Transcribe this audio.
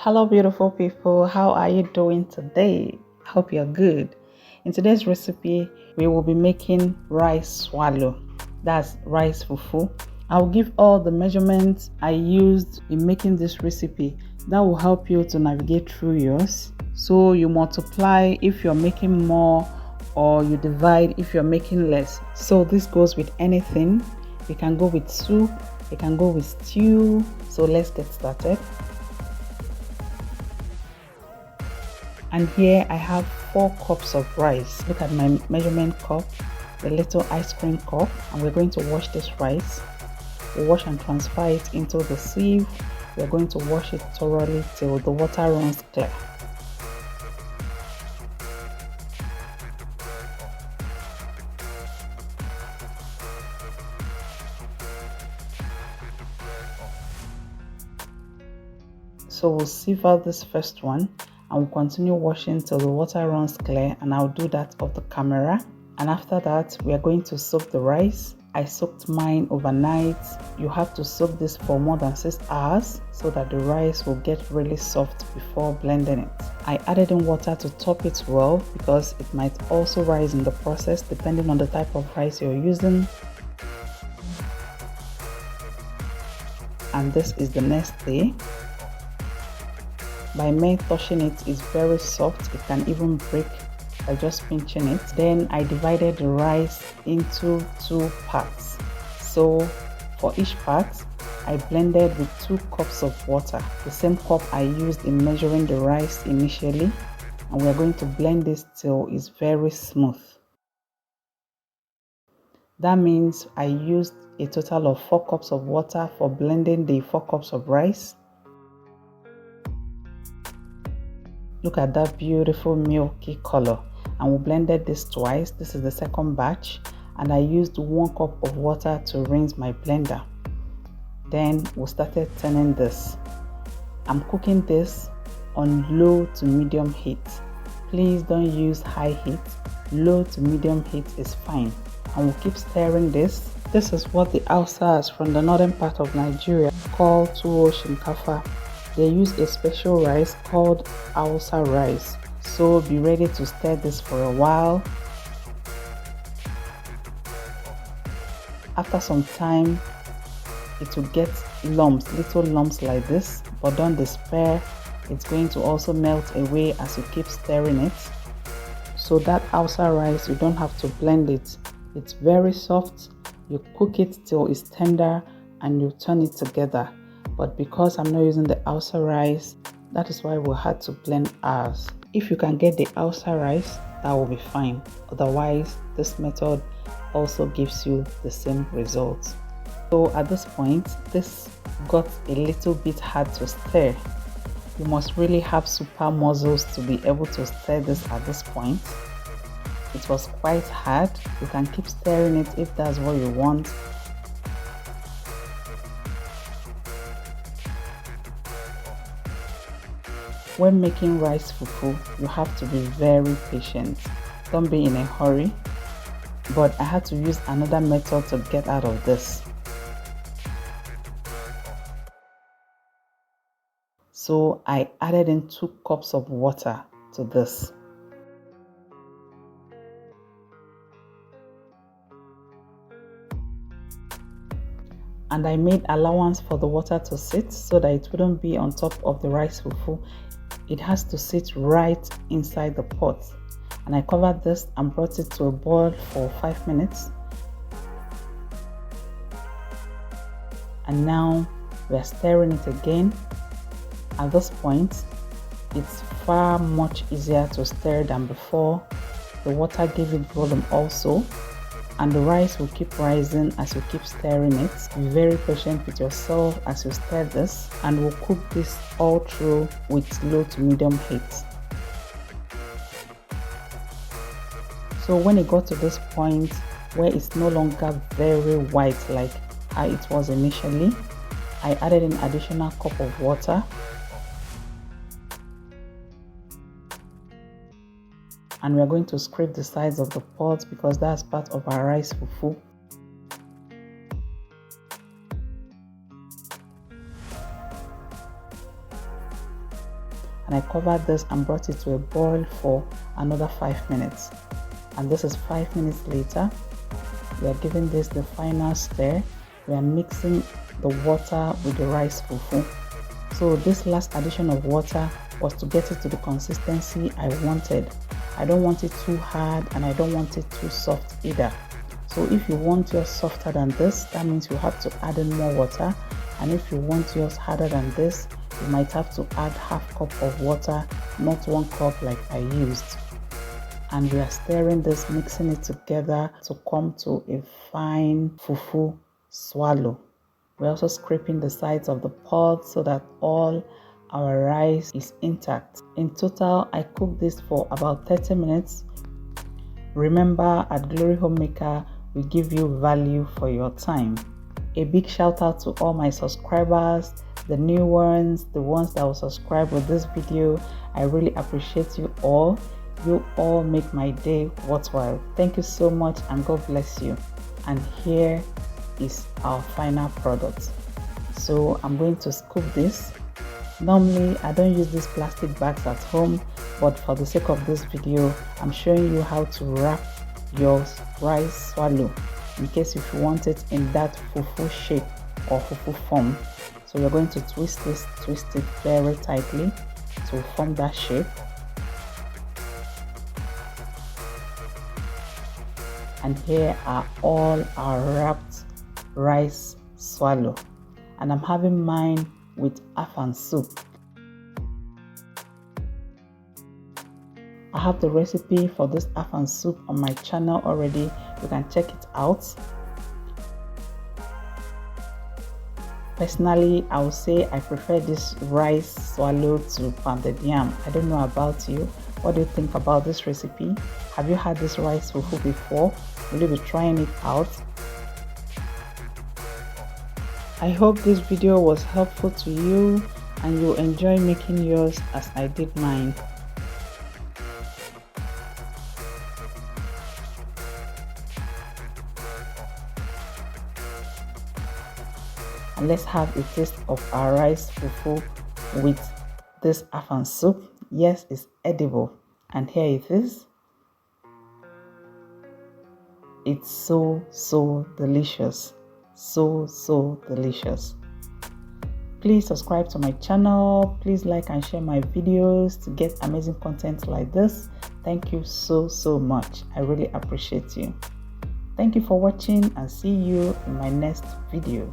Hello, beautiful people. How are you doing today? Hope you're good. In today's recipe, we will be making rice swallow. That's rice fufu. I'll give all the measurements I used in making this recipe. That will help you to navigate through yours. So you multiply if you're making more, or you divide if you're making less. So this goes with anything. You can go with soup, you can go with stew. So let's get started. And here I have 4 cups of rice. Look at my measurement cup, the little ice cream cup, and we're going to wash this rice. We wash and transfer it into the sieve. We're going to wash it thoroughly till the water runs clear. So we'll sieve out this first one and we'll continue washing till the water runs clear, and I'll do that off the camera. And after that, we are going to soak the rice. I soaked mine overnight. You have to soak this for more than 6 hours so that the rice will get really soft before blending it. I added in water to top it well because it might also rise in the process depending on the type of rice you're using. And this is the next day. By me touching it is very soft. It can even break by just pinching it. Then I divided the rice into 2 parts. So for each part, I blended with 2 cups of water, the same cup I used in measuring the rice initially. And we are going to blend this till it's very smooth. That means I used a total of 4 cups of water for blending the 4 cups of rice. Look at that beautiful milky color. And we blended this twice. This is the second batch, and I used 1 cup of water to rinse my blender. Then we started turning this. I'm cooking this on low to medium heat. Please don't use high heat. Low to medium heat is fine. And we'll keep stirring this. This is what the Hausas from the northern part of Nigeria call Tuwo Shinkafa. They use a special rice called Hausa rice. So be ready to stir this for a while. After some time, it will get lumps, little lumps like this, but don't despair. It's going to also melt away as you keep stirring it. So that Hausa rice, you don't have to blend it. It's very soft. You cook it till it's tender and you turn it together. But because I'm not using the Hausa rice, that is why we had to blend ours. If you can get the Hausa rice, that will be fine. Otherwise, this method also gives you the same results. So at this point, this got a little bit hard to stir. You must really have super muscles to be able to stir this at this point. It was quite hard. You can keep stirring it if that's what you want. When making rice fufu, you have to be very patient. Don't be in a hurry. But I had to use another method to get out of this. So I added in 2 cups of water to this. And I made allowance for the water to sit so that it wouldn't be on top of the rice fufu. It has to sit right inside the pot. And I covered this and brought it to a boil for 5 minutes. And now we're stirring it again. At this point, it's far much easier to stir than before. The water gave it volume also. And the rice will keep rising as you keep stirring it. Be very patient with yourself as you stir this, and we'll cook this all through with low to medium heat. So when it got to this point where it's no longer very white like how it was initially, I added an additional cup of water. And we are going to scrape the sides of the pot because that's part of our rice fufu. and I covered this and brought it to a boil for another 5 minutes. And this is 5 minutes later. We are giving this the final stir. We are mixing the water with the rice fufu. So this last addition of water was to get it to the consistency I wanted. I don't want it too hard and I don't want it too soft either. So if you want yours softer than this, that means you have to add in more water. And if you want yours harder than this, you might have to add half cup of water, not 1 cup like I used. And we are stirring this, mixing it together to come to a fine fufu swallow. We're also scraping the sides of the pot so that all our rice is intact. In total, I cooked this for about 30 minutes. Remember, at Glory Homemaker, we give you value for your time. A big shout out to all my subscribers, the new ones, the ones that will subscribe with this video. I really appreciate you all. You all make my day worthwhile. Thank you so much and God bless you. And here is our final product. So I'm going to scoop this. Normally I don't use these plastic bags at home, but for the sake of this video, I'm showing you how to wrap your rice swallow in case if you want it in that fufu shape or fufu form. So you're going to twist it very tightly to form that shape. And here are all our wrapped rice swallow. And I'm having mine with afang soup. I have the recipe for this afang soup on my channel already. You can check it out. Personally, I would say I prefer this rice swallow to pounded yam. I don't know about you. What do you think about this recipe? Have you had this rice fufu before? Will you be trying it out? I hope this video was helpful to you and you enjoy making yours as I did mine. And let's have a taste of our rice fufu with this afang soup. Yes, it's edible. And here it is. It's so delicious. So delicious. Please subscribe to my channel. Please like and share my videos to get amazing content like this. Thank you so much. I really appreciate you. Thank you for watching and see you in my next video.